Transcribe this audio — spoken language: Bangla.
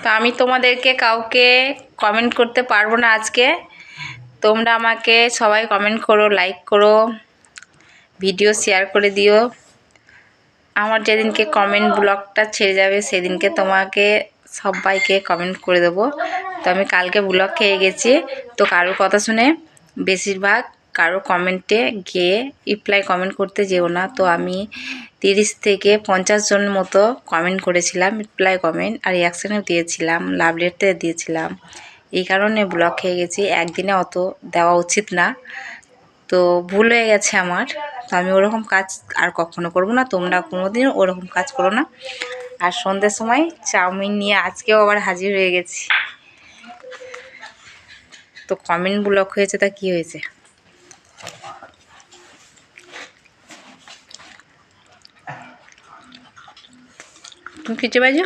তো আমি তোমাদেরকে কাউকে কমেন্ট করতে পারবো না আজকে। তোমরা আমাকে সবাই কমেন্ট করো, লাইক করো, ভিডিও শেয়ার করে দিও। আমার যেদিনকে কমেন্ট ব্লগটা ছেড়ে যাবে সেদিনকে তোমাকে সবাইকে কমেন্ট করে দেবো। তো আমি কালকে ব্লগ খেয়ে গেছি, তো কারোর কথা শুনে বেশিরভাগ কারো কমেন্টে গিয়ে রিপ্লাই কমেন্ট করতে যেও না। তো আমি 30 থেকে 50 জন মতো কমেন্ট করেছিলাম, রিপ্লাই কমেন্ট আর রিয়াকশানেও দিয়েছিলাম, লাভ লেটার দিয়েছিলাম। এই কারণে ব্লগ খেয়ে গেছি। একদিনে অত দেওয়া উচিত না, তো ভুল হয়ে গেছে আমার। তো আমি ওরকম কাজ আর কখনো করব না, তোমরা কোনোদিন ওরকম কাজ করো না। আর সন্ধ্যের সময় চাউমিন নিয়ে আজকেও আবার হাজির হয়ে গেছি। তো কমেন্ট ব্লক হয়েছে, তা কি হয়েছে? তুমি কিছু বাজো।